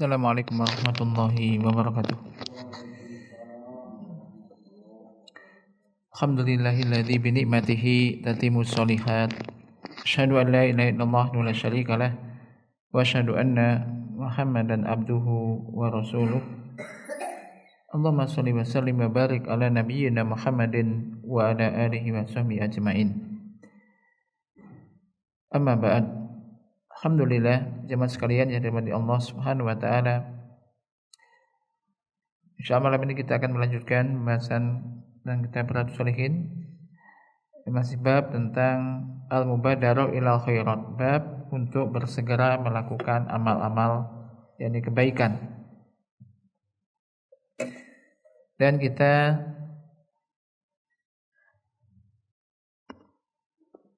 Assalamualaikum warahmatullahi wabarakatuh. Alhamdulillahilladzi bi ni'matihi tatimmus shalihat. Asyhadu an la ilaha illallah wa la syarika lah wa asyhadu anna Muhammadan abduhu wa rasuluh. Allahumma shalli wa sallim wa barik ala nabiyyina Muhammadin wa ala alihi wa sahbihi ajmain. Amma ba'd. Alhamdulillah, jemaah sekalian yang dirahmati Allah Subhanahu wa taala. Insyaallah malam ini kita akan melanjutkan pembahasan tentang kitab Riyadhus Shalihin. Masih bab tentang al-mubadarah ilal khairat, bab untuk bersegera melakukan amal-amal yakni kebaikan. Dan kita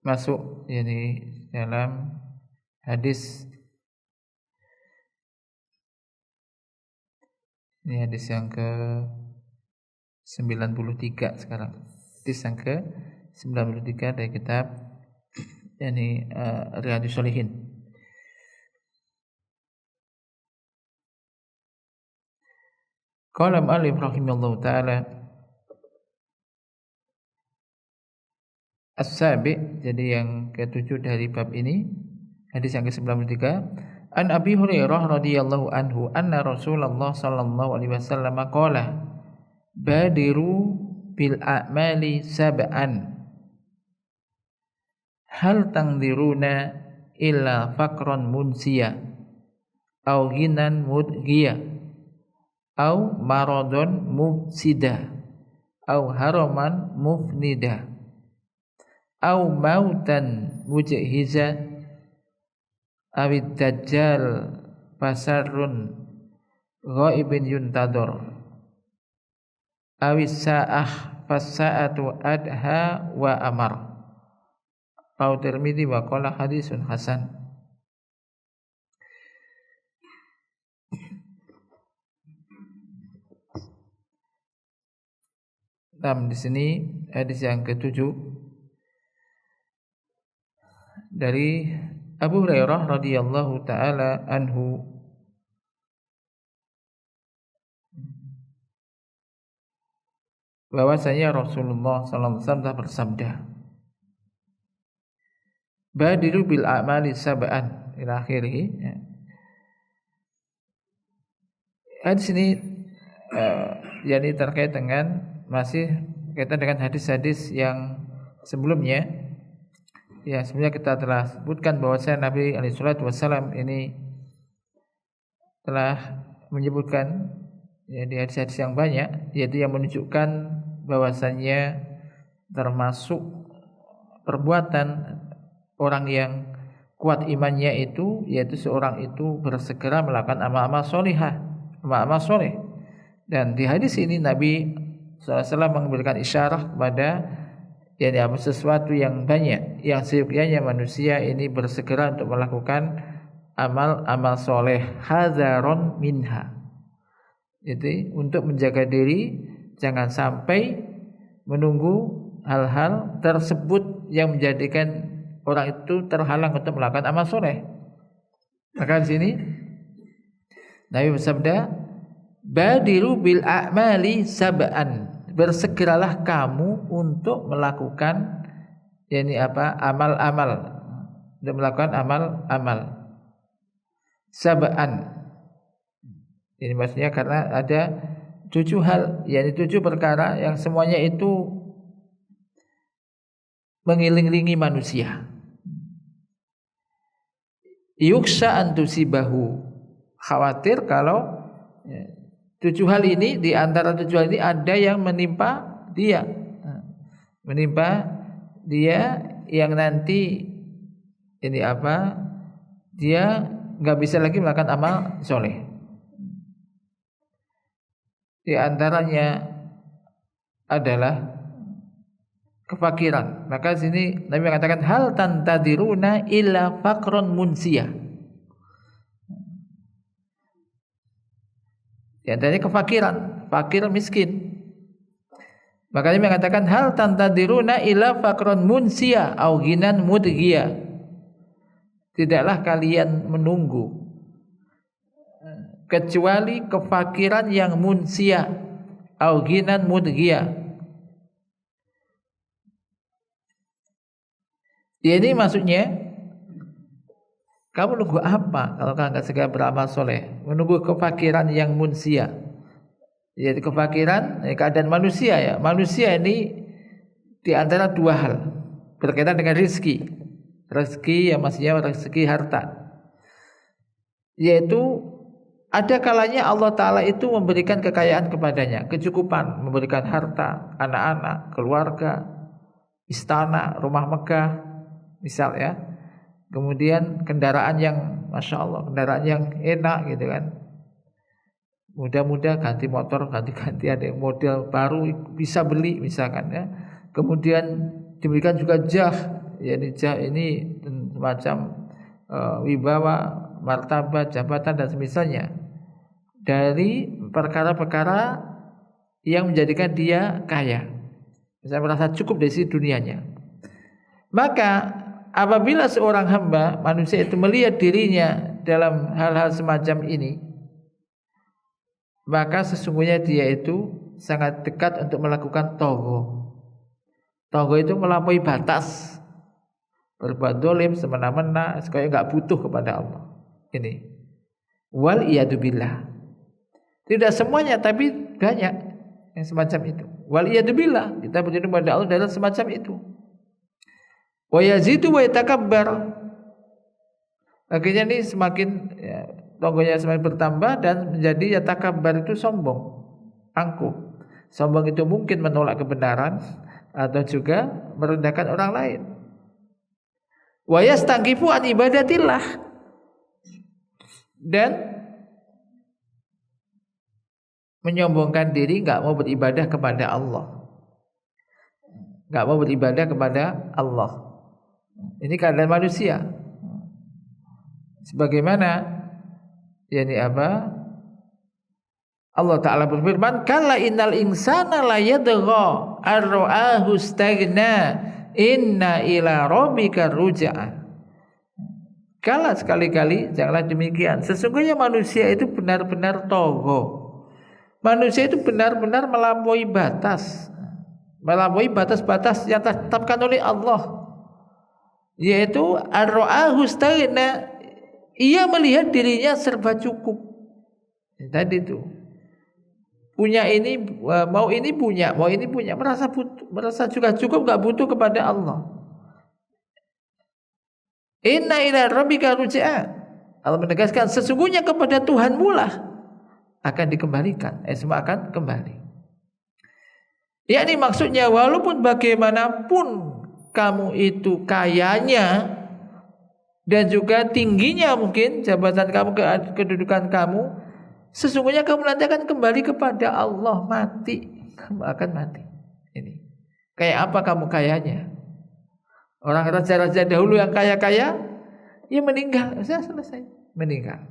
masuk yakni dalam hadis, ini hadis yang ke-93 sekarang. Hadis yang ke-93 dari kitab yakni Riyadhus Shalihin. Qala al-mu'allif rahimahullahu taala as-sabi', jadi yang ke-7 dari bab ini. Hadis yang ke-93, An Abi Hurairah radhiyallahu anhu anna Rasulullah sallallahu alaihi wasallam qala badiru bil a'mali sab'an hal tangdiruna illa faqran munsiya au ghinan mudghiya au maradun mufsida au haraman mufnida au mautan mujhiza awid dajjal basarun ghaibin yuntador awis sa'ah fasa'atu adha wa amar. Rawahu Tirmidzi wa qala hadisun hasan. Di sini hadis yang ke-7 dari Abu Hurairah radhiyallahu taala anhu, bahwasanya Rasulullah sallallahu alaihi wasallam bersabda, badiru bil a'mali sab'an ila akhirih. Hadis ini yakni terkait dengan, masih kaitan dengan hadis-hadis yang sebelumnya. Ya, sebelumnya kita telah sebutkan bahwasanya Nabi alaihi salatu wasallam ini telah menyebutkan ya di hadis-hadis yang banyak, yaitu yang menunjukkan bahwasanya termasuk perbuatan orang yang kuat imannya itu, yaitu seorang itu bersegera melakukan amal-amal sholihah, amal-amal sholih. Dan di hadis ini Nabi sallallahu alaihi wasallam memberikan isyarah kepada yakni apa, sesuatu yang banyak yang seyogyanya manusia ini bersegera untuk melakukan amal-amal soleh, hadzaron minha. Jadi untuk menjaga diri jangan sampai menunggu hal-hal tersebut yang menjadikan orang itu terhalang untuk melakukan amal soleh. Maka di sini Nabi bersabda, badiru bil a'mali sab'an, bersegeralah kamu untuk melakukan yakni apa, amal-amal, untuk melakukan amal-amal sab'an. Ini maksudnya karena ada 7 hal, yakni 7 perkara yang semuanya itu mengiling-ilingi manusia. Yuksha antusibahu, khawatir kalau 7 hal ini, di antara 7 hal ini ada yang menimpa dia, yang nanti ini apa, dia nggak bisa lagi melakukan amal soleh. Di antaranya adalah kefakiran. Maka sini Nabi mengatakan hal tantadiruna illa faqron munsiyah. Di antaranya kefakiran, fakir miskin. Makanya mengatakan hal tantadiruna ila faqron munsia au ghinan mudghiya. Tidaklah kalian menunggu kecuali kefakiran yang munsia au ghinan mudghiya. Ya, ini maksudnya kamu nunggu apa kalau kamu nggak segera beramal soleh? Menunggu kefakiran yang munsia. Jadi kefakiran keadaan manusia ya. Manusia ini di antara dua hal berkaitan dengan rezeki. Rezeki yang maksudnya rezeki harta. Yaitu ada kalanya Allah Ta'ala itu memberikan kekayaan kepadanya, kecukupan, memberikan harta, anak-anak, keluarga, istana, rumah megah, misal ya. Kemudian kendaraan yang Masya Allah, kendaraan yang enak gitu kan. Mudah-mudah ganti motor, ganti-ganti, ada yang model baru bisa beli misalkan ya. Kemudian diberikan juga jah, yakni jah ini semacam wibawa, martabat, jabatan dan semisalnya dari perkara-perkara yang menjadikan dia kaya. Misalnya merasa cukup dari sisi dunianya. Maka apabila seorang hamba manusia itu melihat dirinya dalam hal-hal semacam ini, maka sesungguhnya dia itu sangat dekat untuk melakukan togho. Togho itu melampaui batas, berbuat dolim semena-mena, supaya nggak butuh kepada Allah. Ini wal iyadu billah. Tidak semuanya, tapi banyak yang semacam itu. Wal iyadu billah, kita berdoa kepada Allah dalam semacam itu. Wa yazidu wa yatakabbar. Akhirnya ini semakin ya, tonggonya semakin bertambah dan menjadi yatakabbar itu sombong, angkuh. Sombong itu mungkin menolak kebenaran atau juga merendahkan orang lain. Wa yastaghfiru an ibadatillah, dan menyombongkan diri, enggak mau beribadah kepada Allah. Enggak mau beribadah kepada Allah. Ini keadaan manusia. Sebagaimana yakni apa? Allah Ta'ala berfirman, kalla innal insana la yadgha ar-ra'ahu staghna inna ila rabbika ruj'a. Kala sekali-kali janganlah demikian. Sesungguhnya manusia itu benar-benar togho. Manusia itu benar-benar melampaui batas. Melampaui batas-batas yang ditetapkan oleh Allah. Yaitu ar-ra'ahu staghna, ia melihat dirinya serba cukup. Tadi itu. Punya ini, mau ini punya, merasa butuh, merasa juga cukup, enggak butuh kepada Allah. Inna ila rabbika ruj'a. Allah menegaskan sesungguhnya kepada Tuhanmu lah akan dikembalikan. Semua akan kembali. Yakni maksudnya walaupun bagaimanapun kamu itu kayanya dan juga tingginya mungkin jabatan kamu, kedudukan kamu, sesungguhnya kamu nanti akan kembali kepada Allah, mati. Kamu akan mati. Ini. Kayak apa kamu kayanya? Orang raja-raja dahulu yang kaya-kaya, ya meninggal. Sudah selesai. Meninggal.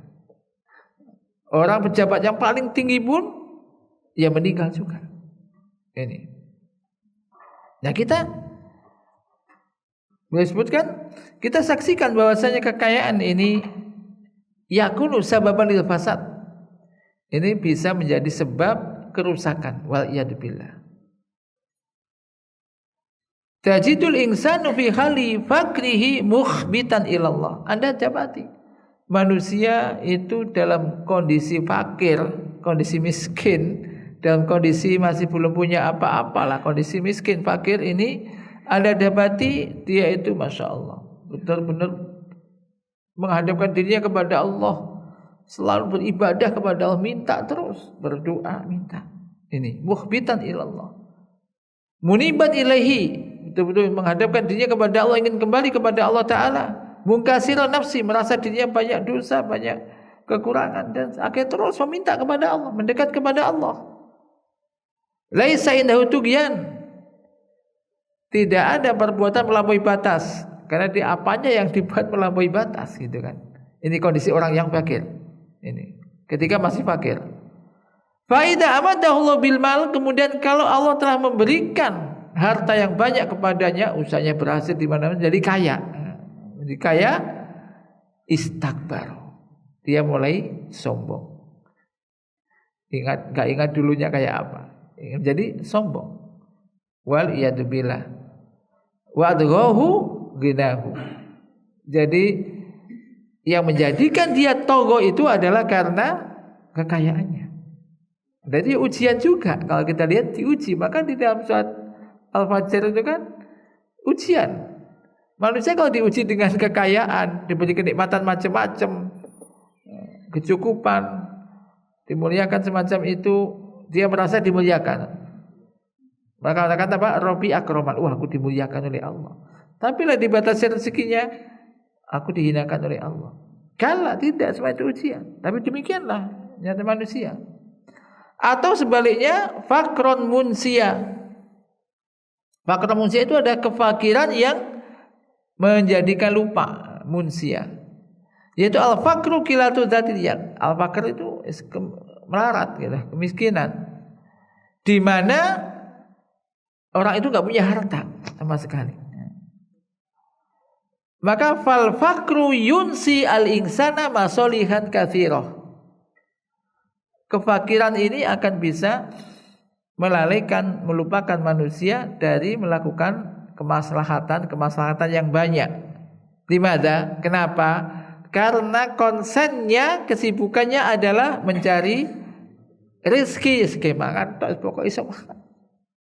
Orang pejabat yang paling tinggi pun, ya meninggal juga. Ini. Nah kita, boleh sebutkan, kita saksikan bahwasanya kekayaan ini yakunu sababan lil fasad. Ini bisa menjadi sebab kerusakan. Wal iyadu billah. Tajidul insanu fi hali fakrihi mukhbitan ilallah. Anda dapati manusia itu dalam kondisi fakir, kondisi miskin, dalam kondisi masih belum punya apa-apalah, kondisi miskin, fakir ini Anda dapati dia itu Masya Allah benar-benar menghadapkan dirinya kepada Allah, selalu beribadah kepada Allah, minta terus, berdoa, minta. Ini mukhbitan ilallah, muniban ilaihi, betul-betul menghadapkan dirinya kepada Allah, ingin kembali kepada Allah Ta'ala. Mungkasiral nafsi, merasa dirinya banyak dosa, banyak kekurangan, dan akhirnya terus meminta kepada Allah, mendekat kepada Allah. Laisa indahu tughyan, tidak ada perbuatan melampaui batas, karena di apanya yang dibuat melampaui batas gitu kan. Ini kondisi orang yang fakir. Ini ketika masih fakir. Fa idza amadahullahu bil mal, kemudian kalau Allah telah memberikan harta yang banyak kepadanya, usahanya berhasil di mana-mana, jadi kaya. Jadi kaya, istakbar. Dia mulai sombong. Gak ingat dulunya kayak apa. Jadi sombong. Wal iyadu billah. Wa adghahu ghinahu. Jadi yang menjadikan dia togo itu adalah karena kekayaannya. Jadi ujian juga. Kalau kita lihat diuji, maka di dalam surat Al-Fajr itu kan ujian. Manusia kalau diuji dengan kekayaan, diberi kenikmatan macam-macam, kecukupan, dimuliakan semacam itu, dia merasa dimuliakan. Maka kata apa? Rabbi akraman. Wah, aku dimuliakan oleh Allah. Tapi lah dibatasi rezekinya, aku dihinakan oleh Allah. Kala tidak, semua itu ujian. Tapi demikianlah nyata manusia. Atau sebaliknya, fakron munsia. Fakron munsia itu ada kefakiran yang menjadikan lupa, munsia. Yaitu al-fakru kilatu dzatiyat. Al-fakr itu melarat, gitu, kemiskinan. Di mana orang itu enggak punya harta sama sekali. Maka fal fakru yunsi al-insana masolihat katsirah. Kefakiran ini akan bisa melalaikan, melupakan manusia dari melakukan kemaslahatan yang banyak. Dimana? Kenapa? Karena konsennya, kesibukannya adalah mencari rezeki, skema kan, pokoknya iso makan.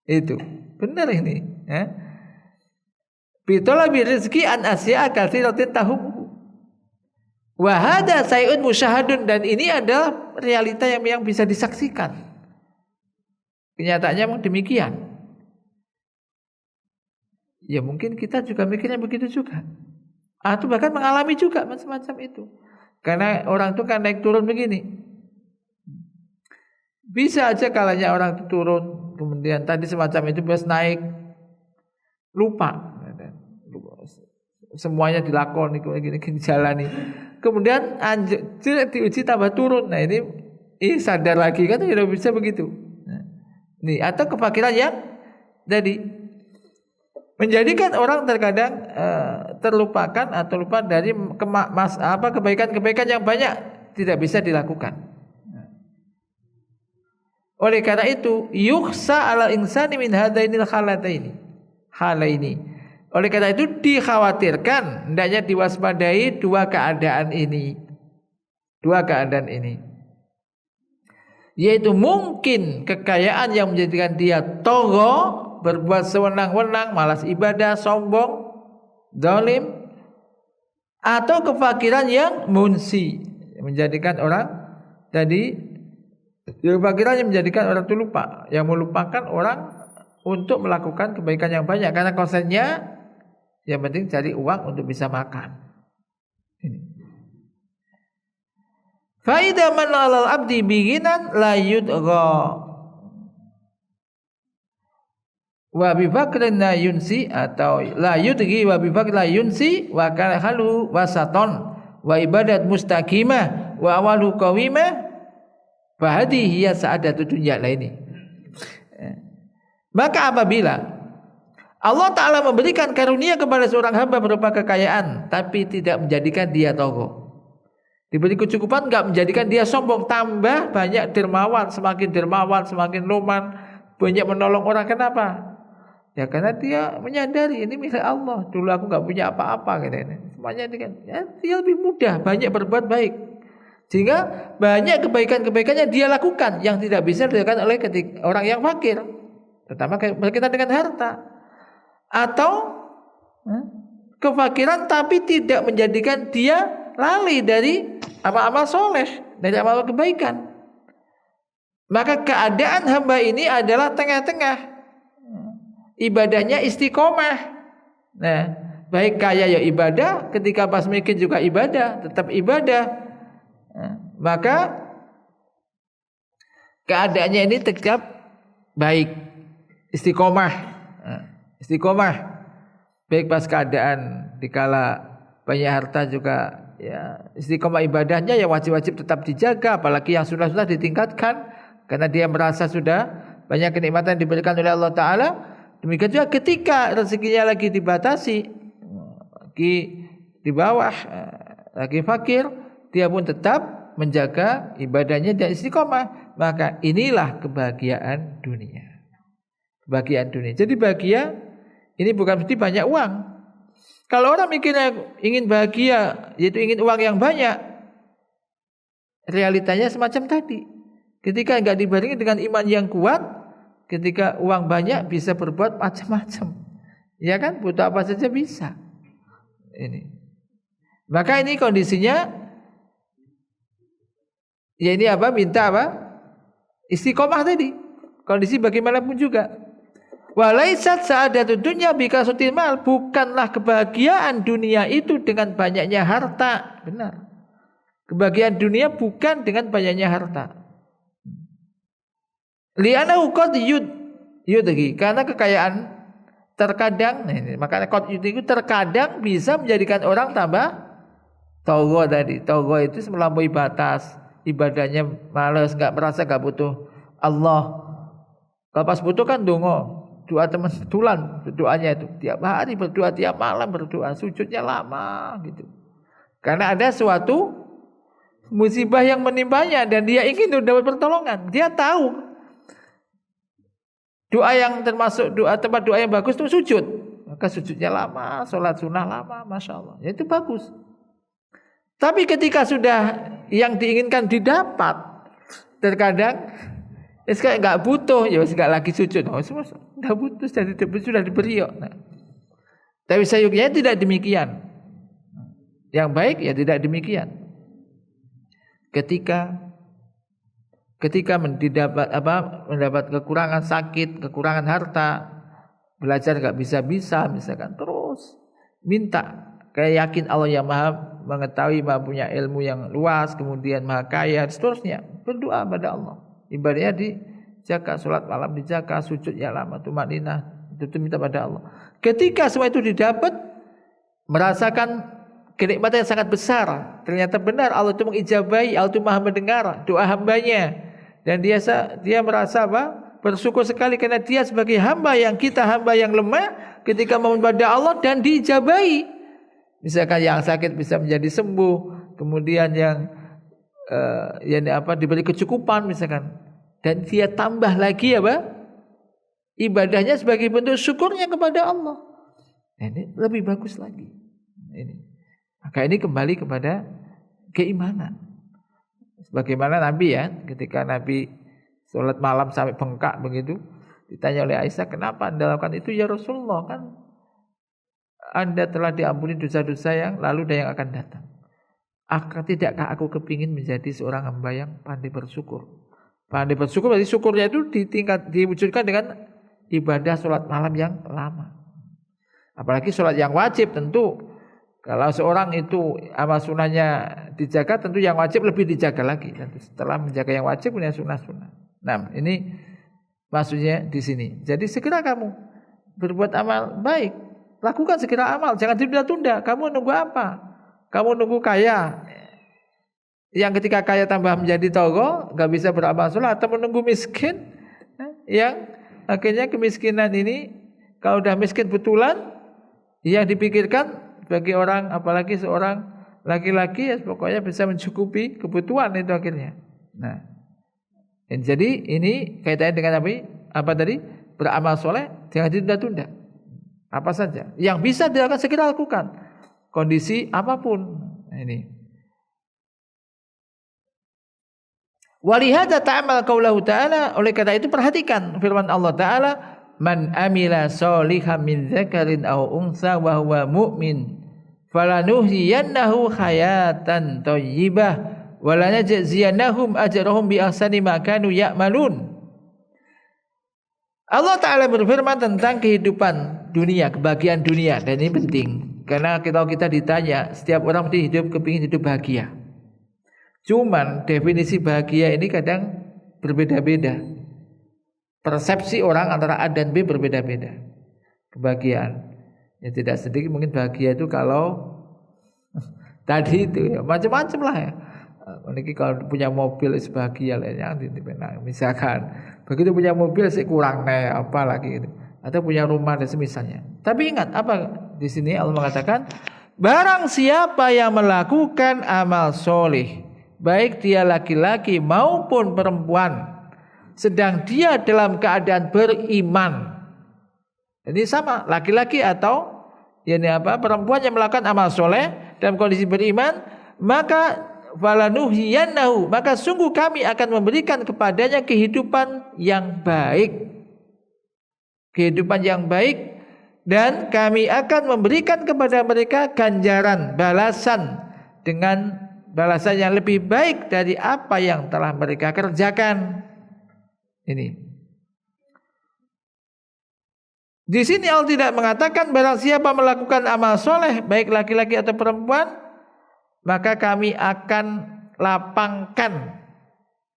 Itu benar ini. Bitolabi rezeki an asya katsiratin tahum. Wa hada sayun musyahadun, dan ini adalah realita yang bisa disaksikan. Kenyataannya memang demikian. Ya mungkin kita juga mikirnya begitu juga. Atau bahkan mengalami juga macam-macam itu. Karena orang itu kan naik turun begini. Bisa aja kalanya orang itu turun, kemudian tadi semacam itu pas naik lupa. Semuanya dilakoni gini jalani. Kemudian diuji tambah turun. Nah ini sadar lagi kan tidak bisa begitu. Nih, atau kefakiran yang tadi menjadikan orang terkadang terlupakan atau lupa dari kebaikan-kebaikan yang banyak tidak bisa dilakukan. Oleh karena itu, yukhsa ala insani min hadainil halaini. Oleh karena itu dikhawatirkan, hendaknya diwaspadai dua keadaan ini. Yaitu mungkin kekayaan yang menjadikan dia togo, berbuat sewenang-wenang, malas ibadah, sombong, zalim, atau kefakiran yang munsi, menjadikan orang kefakiran yang menjadikan orang itu lupa, yang melupakan orang untuk melakukan kebaikan yang banyak karena konsennya yang penting cari uang untuk bisa makan. Ini. Fa idza man 'alal 'abdi bighinan la yudgha wa bi fakrin la yunsi, atau la yudghi wa bi fakrin la yunsi wa kana halu wasaton wa ibadat mustaqimah wa awalu qawimah fa hadhihi hiya sa'adatu dunya ini. Maka apabila Allah Ta'ala memberikan karunia kepada seorang hamba berupa kekayaan, tapi tidak menjadikan dia togo, diberi kecukupan enggak menjadikan dia sombong, tambah banyak dermawan, semakin loman, banyak menolong orang. Kenapa? Ya karena dia menyadari ini milik Allah. Dulu aku enggak punya apa-apa, semuanya ini kan, ya, dia lebih mudah, banyak berbuat baik, sehingga banyak kebaikan-kebaikannya dia lakukan yang tidak bisa dilakukan oleh orang yang fakir, terutama berkaitan dengan harta. Atau kefakiran tapi tidak menjadikan dia lalai dari amal-amal soleh, dari amal kebaikan. Maka keadaan hamba ini adalah tengah-tengah, ibadahnya istiqomah. Nah, baik kaya ya ibadah, ketika pas miskin juga ibadah, tetap ibadah. Maka keadaannya ini tetap baik, istiqomah. Baik pas keadaan dikala banyak harta juga ya istiqomah ibadahnya yang wajib-wajib tetap dijaga, apalagi yang sunnah-sunnah ditingkatkan karena dia merasa sudah banyak kenikmatan yang diberikan oleh Allah Ta'ala. Demikian juga ketika rezekinya lagi dibatasi, lagi di bawah, lagi fakir, dia pun tetap menjaga ibadahnya dan istiqomah, maka inilah kebahagiaan dunia. Kebahagiaan dunia. Jadi bahagia ini bukan mesti banyak uang. Kalau orang mikirnya ingin bahagia, yaitu ingin uang yang banyak, realitanya semacam tadi. Ketika enggak dibarengi dengan iman yang kuat, ketika uang banyak bisa berbuat macam-macam. Ya kan? Butuh apa saja bisa. Ini. Maka ini kondisinya, ya ini apa? Minta apa? Istiqomah tadi. Kondisi bagaimanapun juga. Walaisat sa'adatud dunya bikasutil mal, bukanlah kebahagiaan dunia itu dengan banyaknya harta. Benar. Kebahagiaan dunia bukan dengan banyaknya harta. Li'anahu qad yudhi, karena kekayaan terkadang, makanya qad yudhi itu terkadang bisa menjadikan orang tambah togo tadi. Togo itu melampaui batas, ibadahnya malas, merasa enggak butuh Allah. Kalau pas butuh kan doa teman tulan, doanya itu tiap hari berdoa, tiap malam berdoa, sujudnya lama gitu. Karena ada suatu musibah yang menimpanya dan dia ingin dapat pertolongan. Dia tahu doa yang termasuk tempat doa yang bagus itu sujud. Maka sujudnya lama, sholat sunnah lama, masya Allah. Ya itu bagus. Tapi ketika sudah yang diinginkan didapat, terkadang kayak nggak butuh, ya nggak lagi sujud. Oh, nggak butuh, sudah diberi. Nah. Tapi sayangnya tidak demikian. Yang baik ya tidak demikian. Ketika mendapat kekurangan sakit, kekurangan harta, belajar nggak bisa misalkan, terus minta. Kayak yakin Allah yang maha mengetahui, maha punya ilmu yang luas, kemudian maha kaya, seterusnya. Berdoa pada Allah. Ibadahnya dijaga, sholat malam dijaga, sujudnya lama, tumaninah, itu minta pada Allah. Ketika semua itu didapat, merasakan kenikmatan yang sangat besar. Ternyata benar Allah itu mengijabahi, Allah itu maha mendengar doa hambanya. Dan dia merasa bersyukur sekali karena dia sebagai hamba yang lemah, ketika memohon pada Allah dan diijabahi. Misalkan yang sakit bisa menjadi sembuh, kemudian yang diberi kecukupan misalkan, dan dia tambah lagi ibadahnya sebagai bentuk syukurnya kepada Allah. Ini lebih bagus lagi. Maka ini kembali kepada keimanan. Sebagaimana Nabi ketika Nabi sholat malam sampai bengkak begitu, ditanya oleh Aisyah, kenapa Anda lakukan itu ya Rasulullah, kan Anda telah diampuni dosa-dosa yang lalu dan yang akan datang. Tidakkah aku kepingin menjadi seorang hamba yang pandai bersyukur? Pandai bersyukur berarti syukurnya itu diwujudkan dengan ibadah sholat malam yang lama. Apalagi sholat yang wajib tentu. Kalau seorang itu amal sunnahnya dijaga, tentu yang wajib lebih dijaga lagi. Tentu setelah menjaga yang wajib punya sunnah-sunnah. Nah, ini maksudnya di sini. Jadi segera kamu berbuat amal baik. Lakukan segera amal, jangan ditunda-tunda. Kamu nunggu apa? Kamu nunggu kaya. Yang ketika kaya tambah menjadi togo, gak bisa beramal sholat, atau menunggu miskin, yang akhirnya kemiskinan ini, kalau udah miskin betulan, yang dipikirkan bagi orang, apalagi seorang laki-laki, ya pokoknya bisa mencukupi kebutuhan itu akhirnya. Nah, jadi ini kaitannya dengan apa tadi? Beramal soleh, jangan ditunda-tunda. Apa saja yang bisa dilakukan segera lakukan, kondisi apapun. Nah, ini. Walihada ta'amal qaulahu ta'ala, oleh karena itu perhatikan firman Allah Ta'ala, man amila sholihan min dzakarin aw unsa wa huwa mu'min falanuhyiyannahu hayatan thayyibah wa lanajziyannahum ajrahum bi ahsani ma kanu ya'malun. Allah Ta'ala berfirman tentang kehidupan dunia, kebahagiaan dunia. Dan ini penting, karena kalau kita ditanya, setiap orang mesti kepingin hidup bahagia. Cuman definisi bahagia ini kadang berbeda-beda. Persepsi orang antara A dan B berbeda-beda. Kebahagiaan, ya tidak sedikit mungkin bahagia itu kalau tadi itu ya, macam-macam lah ya. Ini kalau punya mobil bahagia lah ya, misalkan begitu punya mobil sih kurang apa lagi gitu. Atau punya rumah dan semisalnya. Tapi ingat apa di sini Allah mengatakan, barang siapa yang melakukan amal soleh, baik dia laki-laki maupun perempuan, sedang dia dalam keadaan beriman. Ini sama, laki-laki atau perempuan yang melakukan amal soleh dalam kondisi beriman, maka falanuhyiyannahu, maka sungguh kami akan memberikan kepadanya kehidupan yang baik. Kehidupan yang baik, dan kami akan memberikan kepada mereka ganjaran, balasan, dengan balasan yang lebih baik dari apa yang telah mereka kerjakan. Ini. Di sini Allah tidak mengatakan barang siapa melakukan amal soleh, baik laki-laki atau perempuan, maka kami akan lapangkan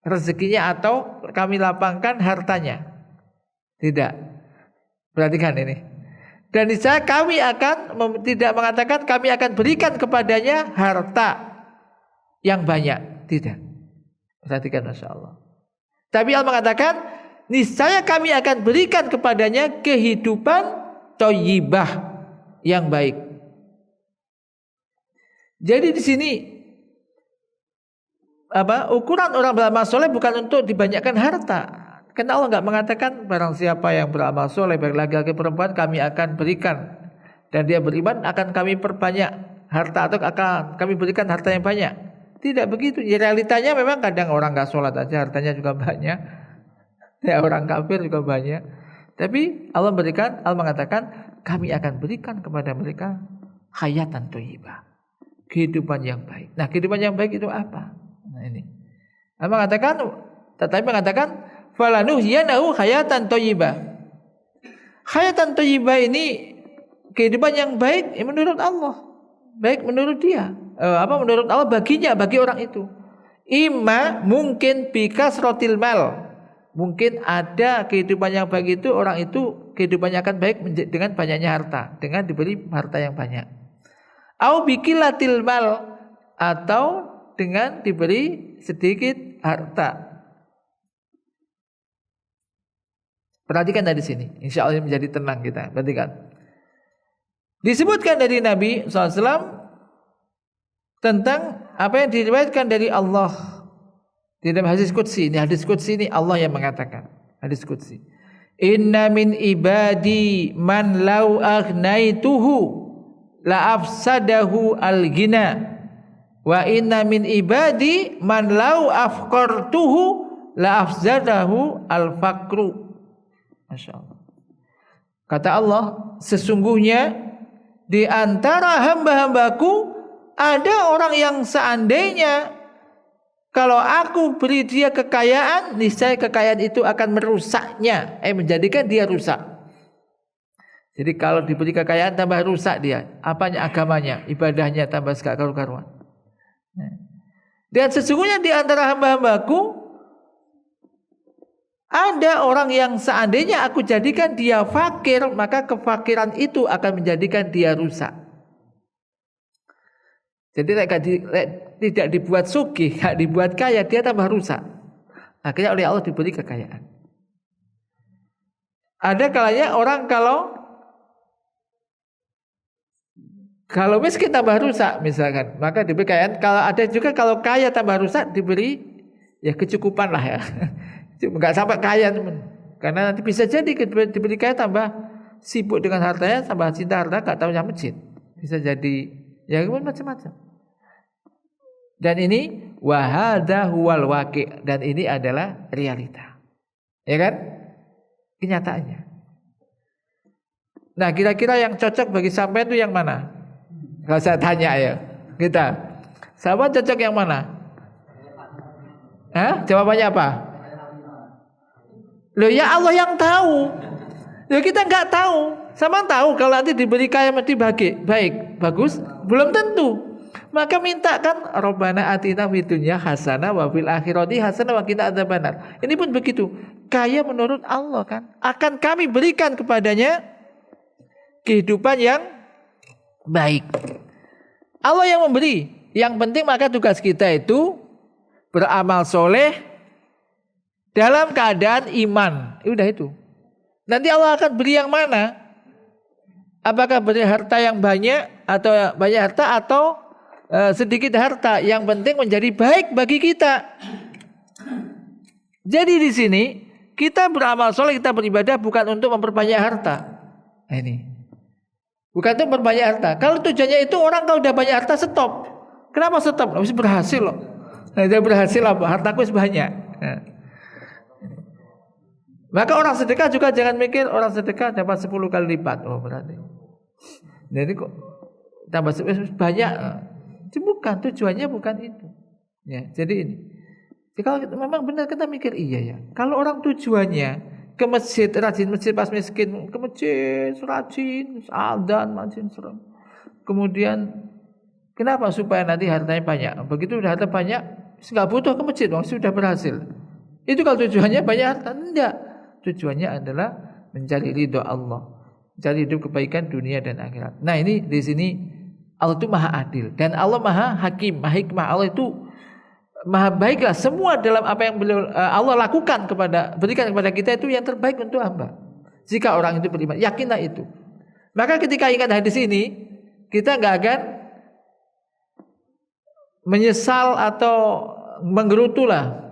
rezekinya atau kami lapangkan hartanya. Tidak. Perhatikan ini. Dan niscaya kami akan tidak mengatakan kami akan berikan kepadanya harta yang banyak. Tidak. Perhatikan, Masya Allah. Tapi Allah mengatakan niscaya kami akan berikan kepadanya kehidupan thayyibah yang baik. Jadi di sini ukuran orang beramal soleh bukan untuk dibanyakkan harta. Karena Allah enggak mengatakan barang siapa yang beramal soleh baik laki-laki perempuan kami akan berikan, dan dia beriman akan kami perbanyak harta atau akan kami berikan harta yang banyak. Tidak begitu. Ya, realitanya memang kadang orang enggak sholat aja hartanya juga banyak. Ya, orang kafir juga banyak. Tapi Allah mengatakan kami akan berikan kepada mereka hayatan thayyibah, kehidupan yang baik. Nah, kehidupan yang baik itu apa? Nah, ini. Allah mengatakan falanuhyiyannahu hayatan thayyibah. Hayatan thayyibah ini kehidupan yang baik menurut Allah. Baik menurut dia. Menurut Allah baginya, bagi orang itu. Imma mungkin bikasratil mal. Mungkin ada kehidupan yang baik itu, orang itu kehidupannya akan baik dengan banyaknya harta, dengan diberi harta yang banyak. Au bikilatil mal, atau dengan diberi sedikit harta. Perhatikan dari sini, insya Allah menjadi tenang kita. Perhatikan. Disebutkan dari Nabi SAW tentang apa yang diriwayatkan dari Allah di dalam hadis qudsi. Ini hadis qudsi ini Allah yang mengatakan. Hadis qudsi. Inna min ibadi man law agnaituhu la afsadahu al-ghina wa inna min ibadi man law afqartuhu la afsadahu al-faqru. Masya Allah. Kata Allah, sesungguhnya di antara hamba-hambaku ada orang yang seandainya kalau aku beri dia kekayaan, niscaya kekayaan itu akan merusaknya, menjadikan dia rusak. Jadi kalau diberi kekayaan tambah rusak dia, apanya, agamanya, ibadahnya tambah gak karu-karuan. Dan sesungguhnya di antara hamba-hambaku ada orang yang seandainya aku jadikan dia fakir, maka kefakiran itu akan menjadikan dia rusak. Jadi tidak dibuat sugih, tidak dibuat kaya, dia tambah rusak. Akhirnya oleh Allah diberi kekayaan. Ada kalanya orang kalau miskin tambah rusak misalkan, maka diberi kekayaan. Kalau ada juga kalau kaya tambah rusak diberi ya kecukupan lah ya. Enggak sampai kaya teman. Karena nanti bisa jadi diberi kaya tambah sibuk dengan hartanya, tambah cinta harta, enggak tahunya masjid. Bisa jadi ya macam-macam. Dan ini wahada huwal waqi', dan ini adalah realita. Ya kan? Kenyataannya. Nah, kira-kira yang cocok bagi sampai itu yang mana? Kalau saya tanya ya, kita. Sahabat cocok yang mana? Jawabannya apa? Loh ya Allah yang tahu. Loh kita enggak tahu. Sama tahu kalau nanti diberi kaya mesti baik, bagus? Belum tentu. Maka mintakan Rabbana atina fid dunya hasanah wa fil akhirati hasanah wa qina adzabannar. Ini pun begitu. Kaya menurut Allah kan akan kami berikan kepadanya kehidupan yang baik. Allah yang memberi. Yang penting maka tugas kita itu beramal soleh dalam keadaan iman. Udah itu. Nanti Allah akan beri yang mana? Apakah beri harta yang banyak atau banyak harta atau sedikit harta, yang penting menjadi baik bagi kita. Jadi di sini kita beramal soleh, kita beribadah bukan untuk memperbanyak harta. Nah, ini bukan untuk memperbanyak harta. Kalau tujuannya itu, orang kalau udah banyak harta stop. Kenapa stop? Harus berhasil loh. Nah, dia berhasil apa? Hartaku banyak. Nah. Maka orang sedekah juga jangan mikir orang sedekah dapat 10 kali lipat. Oh berarti. Jadi kok tambah banyak? Itu bukan, tujuannya bukan itu. Ya, jadi ini. Jadi kalau memang benar kita mikir iya ya. Kalau orang tujuannya ke masjid, rajin masjid pas miskin, ke masjid rajin, adzan, rajin serem. Kemudian kenapa? Supaya nanti hartanya banyak. Begitu udah harta banyak, nggak butuh ke masjid, sudah berhasil. Itu kalau tujuannya banyak harta, enggak. Tujuannya adalah mencari ridho Allah, mencari hidup kebaikan dunia dan akhirat. Nah ini di sini Allah itu maha adil dan Allah maha hakim, maha hikmah. Allah itu maha baiklah, semua dalam apa yang Allah lakukan berikan kepada kita itu yang terbaik untuk hamba. Jika orang itu beriman, yakinlah itu. Maka ketika ingat hadis ini, kita nggak akan menyesal atau menggerutulah.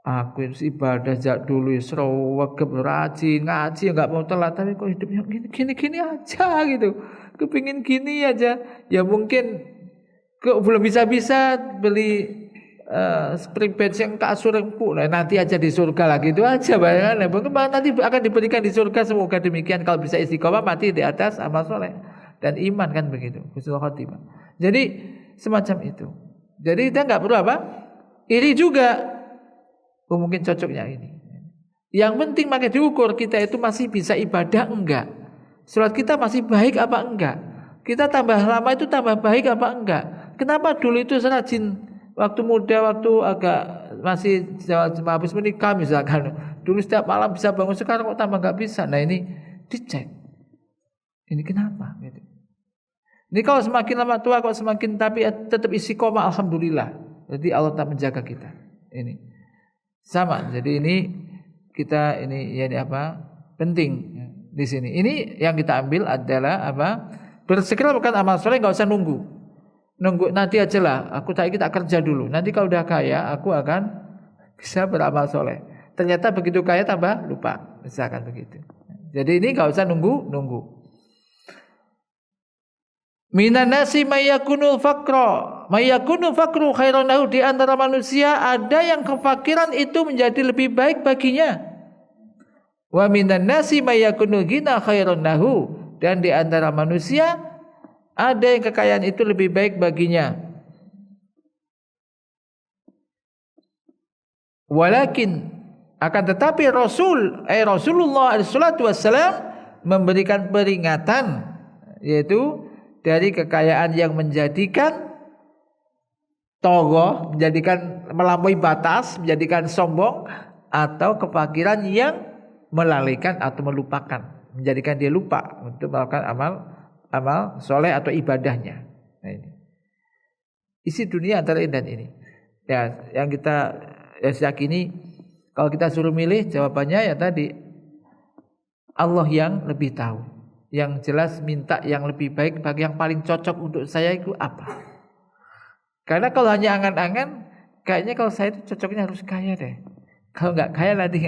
Aku ibadah sejak dulu serawegep rajin ngaji nggak mau telat, tapi kok hidupnya gini aja gitu. Kepingin gini aja. Ya mungkin kok belum bisa beli spring bed yang kasur yang empuk. Nanti aja di surga lagi itu aja bayangan. Mungkin nanti akan diberikan di surga, semoga demikian. Kalau bisa istiqomah mati di atas amal soleh dan iman kan begitu. Husnul khotimah. Jadi semacam itu. Jadi kita nggak perlu apa? Iri juga. Oh, mungkin cocoknya ini. Yang penting makanya diukur kita itu masih bisa ibadah enggak. Salat kita masih baik apa enggak. Kita tambah lama itu tambah baik apa enggak. Kenapa dulu itu rajin waktu muda, waktu agak masih habis menikah misalkan. Dulu setiap malam bisa bangun, sekarang kok tambah enggak bisa. Nah ini dicek. Ini kenapa gitu. Ini kalau semakin lama tua kok semakin tapi tetap istiqomah, alhamdulillah. Jadi Allah tak menjaga kita. Ini sama. Jadi ini kita ini ya apa? Penting di sini. Ini yang kita ambil adalah apa? Bersegera bukan amal soleh, enggak usah nunggu nanti aja lah. Aku kita kerja dulu. Nanti kalau udah kaya aku akan bisa beramal soleh. Ternyata begitu kaya tambah lupa. Misalkan begitu. Jadi ini enggak usah nunggu. Minan nasi mayyakunul fakru khairan lahu. Di antara manusia ada yang kefakiran itu menjadi lebih baik baginya. Wa minan nasi mayyakunul ghina khairan lahu. Dan di antara manusia ada yang kekayaan itu lebih baik baginya. Walakin akan tetapi Rasulullah sallallahu alaihi wasallam memberikan peringatan, yaitu dari kekayaan yang menjadikan togoh, menjadikan melampaui batas, menjadikan sombong, atau kefakiran yang melalaikan atau melupakan, menjadikan dia lupa untuk melakukan amal soleh atau ibadahnya. Nah ini isi dunia antara ini dan ini. Ya, yang kita yakini kalau kita suruh milih, jawabannya ya tadi Allah yang lebih tahu. Yang jelas minta yang lebih baik, bagi yang paling cocok untuk saya itu apa. Karena kalau hanya angan-angan, kayaknya kalau saya itu cocoknya harus kaya deh. Kalau nggak kaya nanti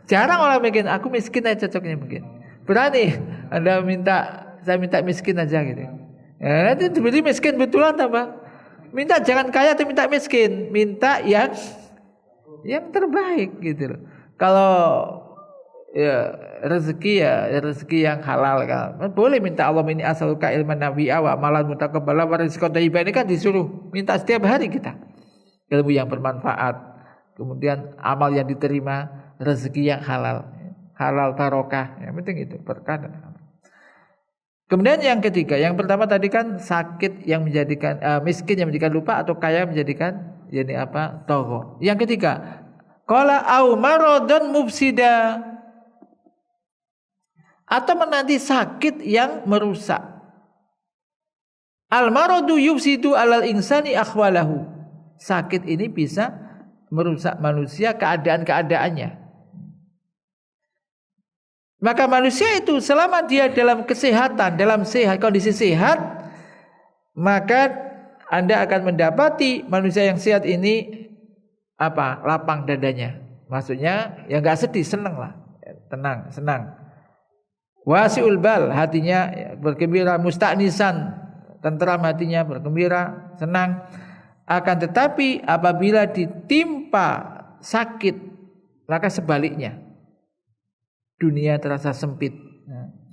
jarang orang bikin aku miskin aja cocoknya mungkin. Berani Anda saya minta miskin aja gitu. Ya, nanti dibeli miskin betulan tambah. Minta jangan kaya tapi minta miskin, minta yang terbaik gitu loh. Kalau ya rezeki yang halal kan. Boleh minta Allah ini asaluka ilman nafi'a wa amalan mutaqabbala wa rizqan thayyiban, ini kan disuruh minta setiap hari kita. Ilmu yang bermanfaat, kemudian amal yang diterima, rezeki yang halal barokah. Yang penting itu berkah dan amal. Kemudian yang ketiga, yang pertama tadi kan sakit yang menjadikan miskin yang menjadikan lupa, atau kaya menjadikan togho. Yang ketiga, qala au maradun mufsida, atau menanti sakit yang merusak. Al-maradu yufsidu alal insani akhwalahu. Sakit ini bisa merusak manusia keadaan-keadaannya. Maka manusia itu selama dia dalam kesehatan, kondisi sehat, maka Anda akan mendapati manusia yang sehat ini lapang dadanya. Maksudnya ya enggak sedih, senang lah, tenang, senang. Wasi'ul bal, hatinya bergembira, musta'nisan, tenteram hatinya, bergembira, senang. Akan tetapi apabila ditimpa sakit, maka sebaliknya. Dunia terasa sempit,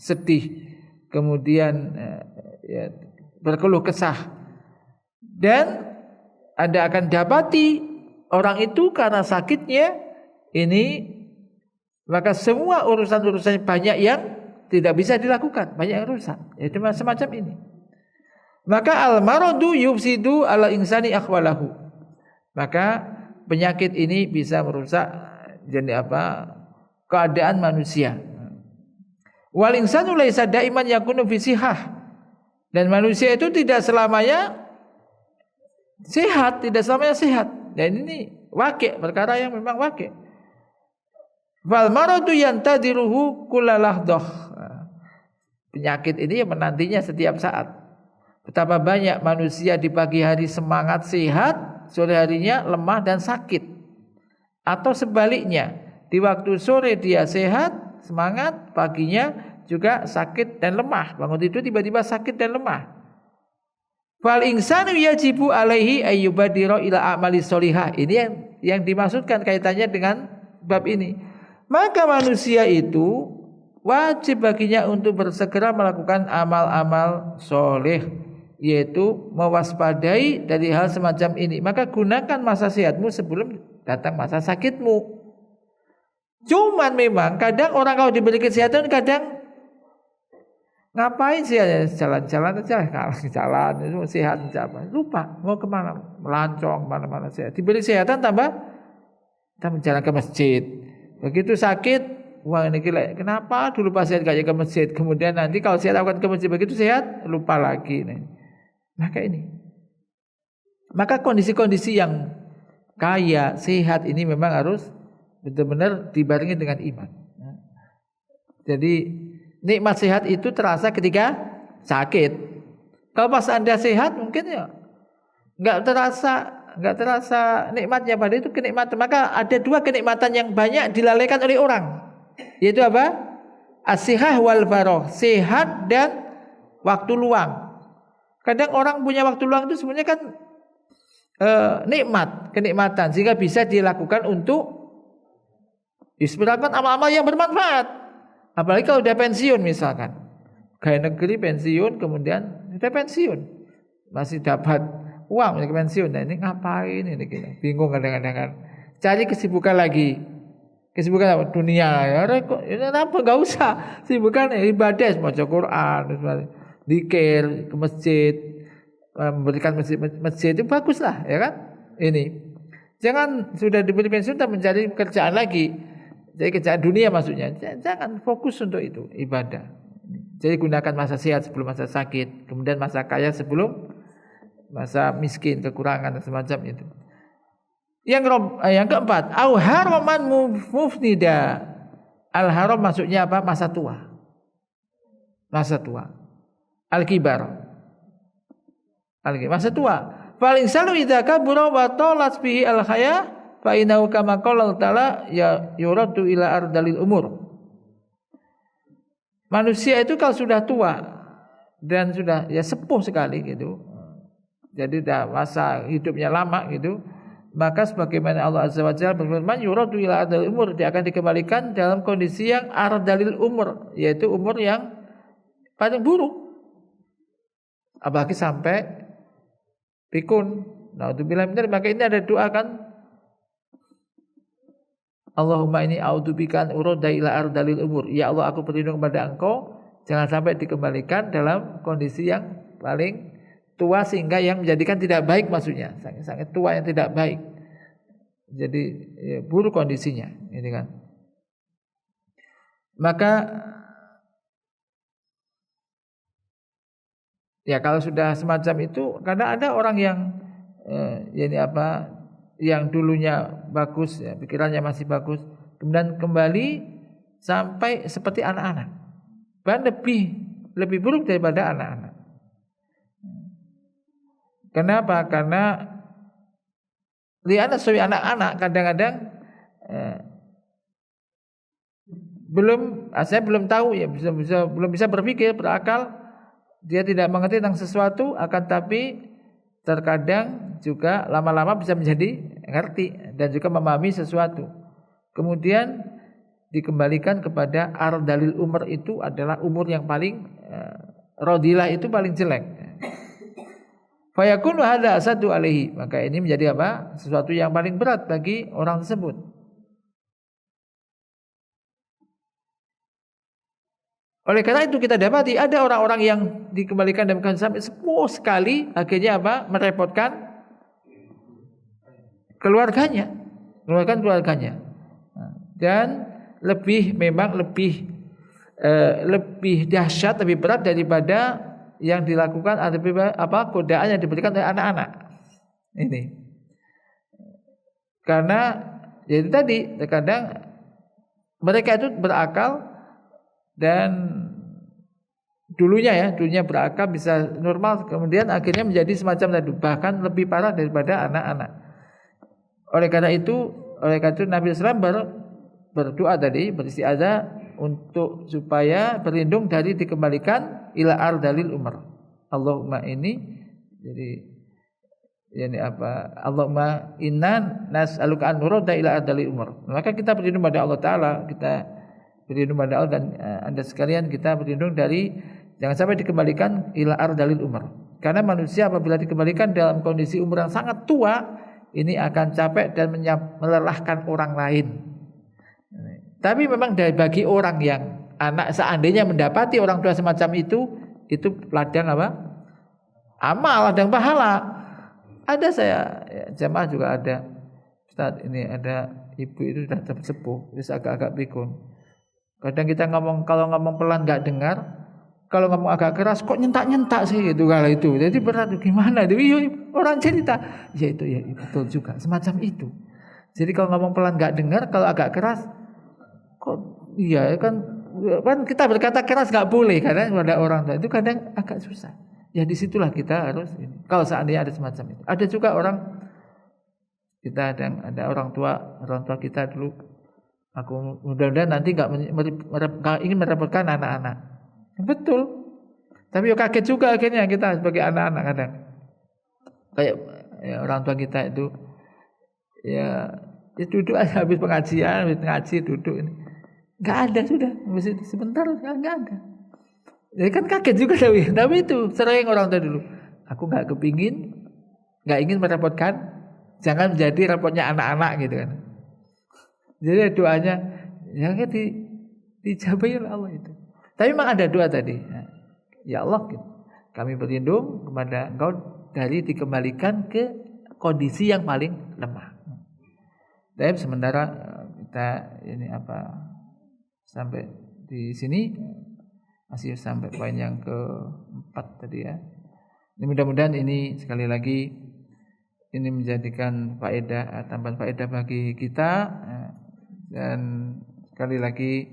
sedih, kemudian berkeluh kesah. Dan Anda akan dapati orang itu karena sakitnya ini, maka semua urusan-urusan banyak yang tidak bisa dilakukan, banyak yang rusak. Itu semacam ini. Maka al-maradu yufsidu ala insani akhwalahu. Maka penyakit ini bisa merusak keadaan manusia. Wal insanu laisa daiman yakunu fi sihah. Dan manusia itu tidak selamanya sehat, tidak selamanya sehat. Dan ini perkara yang memang Wal maradu yantadiruhu kullalahdah. Penyakit ini menantinya setiap saat. Betapa banyak manusia di pagi hari semangat sehat, sore harinya lemah dan sakit. Atau sebaliknya, di waktu sore dia sehat, semangat, paginya juga sakit dan lemah. Bangun tidur tiba-tiba sakit dan lemah. Fal insanu yajibu alaihi ayyubadira ila amali sholihah. Ini yang dimaksudkan kaitannya dengan bab ini. Maka manusia itu wajib baginya untuk bersegera melakukan amal-amal soleh, yaitu mewaspadai dari hal semacam ini. Maka gunakan masa sehatmu sebelum datang masa sakitmu. Cuman memang kadang orang kalau diberi kesehatan kadang ngapain sih, jalan-jalan aja, jalan itu sehat apa? Lupa mau kemana, melancong mana-mana sehat. Diberi kesehatan tambah jalan ke masjid. Begitu sakit, wah ini gila, kenapa dulu pas sehat gak ke masjid, kemudian nanti kalau sehat akan ke masjid, begitu sehat lupa lagi. Maka kondisi-kondisi yang kaya, sehat ini memang harus benar-benar dibarengi dengan iman. Jadi nikmat sehat itu terasa ketika sakit. Kalau pas Anda sehat mungkin ya nggak terasa nikmatnya, pada itu kenikmatan. Maka ada dua kenikmatan yang banyak dilalaikan oleh orang, yaitu apa? As-sihah wal faragh, sehat dan waktu luang. Kadang orang punya waktu luang itu sebenarnya kan kenikmatan, sehingga bisa dilakukan untuk melakukan amal-amal yang bermanfaat. Apalagi kalau udah pensiun misalkan, pegawai negeri pensiun, kemudian udah pensiun masih dapat uang untuk pensiun. Nah ini ngapain ini kita? Bingung kadang-kadang. Cari kesibukan lagi. Kesibukan apa? Dunia. Ya kenapa enggak usah? Sibukan ibadah, baca Quran, zikir, ke masjid, memberikan masjid itu baguslah, ya kan? Ini. Jangan sudah diberi pensiun dan mencari pekerjaan lagi. Jadi kerjaan dunia maksudnya. Jangan fokus untuk itu, ibadah. Jadi gunakan masa sehat sebelum masa sakit, kemudian masa kaya sebelum masa miskin, kekurangan dan semacam itu. Yang keempat, au haraman mufnida. Al haram maksudnya apa? Masa tua. Masa tua. Al kibar. Masa tua. Paling selalu idza kabura wa talat bihi al haya fa innahu kama qala ta'ala ya yuradu ila ardalil umur. Manusia itu kalau sudah tua dan sudah ya sepuh sekali gitu, jadi dah masa hidupnya lama gitu, maka sebagaimana Allah Azza wa Jalla berfirman yuradu ila ardalil umur, dia akan dikembalikan dalam kondisi yang ardalil umur, yaitu umur yang paling buruk. Apalagi sampai pikun. Naudzubillah min dzalik. Maka ini ada doa kan, Allahumma inni a'udzubika an urada ila ardalil umur. Ya Allah, aku berlindung kepada Engkau jangan sampai dikembalikan dalam kondisi yang paling tua, sehingga yang menjadikan tidak baik, maksudnya sangat tua yang tidak baik. Jadi ya, buruk kondisinya, ini kan. Maka ya kalau sudah semacam itu, karena ada orang yang yang dulunya bagus, ya, pikirannya masih bagus, kemudian kembali sampai seperti anak-anak, bahkan lebih buruk daripada anak-anak. Kenapa? Karena lihat anak-anak kadang-kadang saya belum tahu ya, belum bisa berpikir, berakal, dia tidak mengerti tentang sesuatu, akan tapi terkadang juga lama-lama bisa menjadi ngerti dan juga memahami sesuatu. Kemudian dikembalikan kepada ardalil umur, itu adalah umur yang paling rodilah, itu paling jelek. Fayakun hadza asadu alaihi, maka ini menjadi apa? Sesuatu yang paling berat bagi orang tersebut. Oleh karena itu kita dapati ada orang-orang yang dikembalikan dalam keadaan sampai sepuh sekali, akhirnya apa? Merepotkan keluarganya, dan memang lebih dahsyat, lebih berat daripada yang dilakukan godaan yang diberikan oleh anak-anak ini. Karena jadi tadi terkadang mereka itu berakal, dan dulunya berakal bisa normal, kemudian akhirnya menjadi semacam tadi, bahkan lebih parah daripada anak-anak. Oleh karena itu Nabi SAW berdoa tadi, beristiazah untuk supaya berlindung dari dikembalikan ila ardalil umar. Allahumma ini Allahumma inna nas'aluka an nurda ila ardalil umar. Maka kita berlindung pada Allah Ta'ala, kita berlindung pada Allah, dan Anda sekalian kita berlindung dari jangan sampai dikembalikan ila ardalil umar. Karena manusia apabila dikembalikan dalam kondisi umur yang sangat tua, ini akan capek dan melelahkan orang lain. Tapi memang bagi orang yang anak seandainya mendapati orang tua semacam itu ladang apa? Amal, ladang pahala. Ada jamaah juga ada. Ustaz, ini ada ibu itu sudah sepuh, terus agak-agak pikun. Kadang kita kalau ngomong pelan nggak dengar, kalau ngomong agak keras kok nyentak-nyentak sih gitu kalau itu. Jadi berat, gimana? Orang cerita, ya itu ya betul juga, semacam itu. Jadi kalau ngomong pelan nggak dengar, kalau agak keras kok iya kan kita berkata keras nggak boleh, karena pada orang tua itu kadang agak susah. Ya disitulah kita harus ini. Kalau seandainya ada semacam itu. Ada juga ada orang tua kita dulu. Aku mudah-mudahan nanti nggak ingin merepotkan anak-anak. Betul. Tapi kaget juga akhirnya kita sebagai anak-anak kadang. Kayak orang tua kita itu ya duduk aja habis pengajian, habis ngaji duduk ini. Nggak ada sudah, sebentar nggak ada. Jadi kan kaget juga tapi itu sering orang tua dulu. Aku nggak ingin merepotkan, jangan menjadi repotnya anak-anak gitu kan. Jadi doanya yang dijabai oleh Allah itu. Tapi memang ada doa tadi. Ya Allah, kami berlindung kepada Engkau dari dikembalikan ke kondisi yang paling lemah. Dan sementara kita sampai di sini masih sampai poin yang keempat tadi ya. Ini mudah-mudahan ini sekali lagi ini menjadikan tambahan faedah bagi kita, dan sekali lagi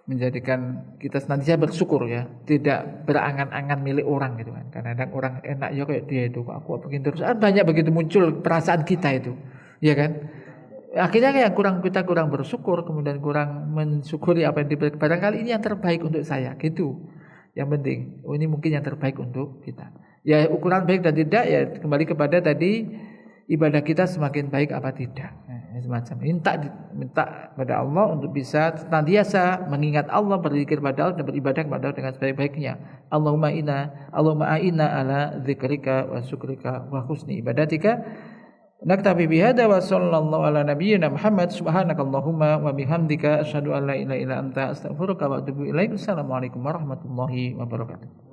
menjadikan kita senantiasa bersyukur ya, tidak berangan-angan milik orang gitu kan. Kadang-kadang orang enak ya kayak dia itu, aku begini terus, banyak begitu muncul perasaan kita itu, ya kan. Akhirnya kita kurang bersyukur, kemudian kurang mensyukuri apa yang diberikan. Barangkali ini yang terbaik untuk saya, gitu. Yang penting, ini mungkin yang terbaik untuk kita. Ya ukuran baik dan tidak ya kembali kepada tadi, ibadah kita semakin baik apa tidak. Semacam minta pada Allah untuk bisa senantiasa mengingat Allah, berzikir pada Allah dan beribadah kepada Allah dengan sebaik-baiknya. Allahumma a'inna ala dzikrika wa syukrika wa husni ibadatika. Naktabi bihada wa sallallahu ala nabiyyina Muhammad subhanakallahumma wa bihamdika asyhadu an la ilaha illa anta astaghfiruka wa atubu ilaik. Assalamualaikum warahmatullahi wabarakatuh.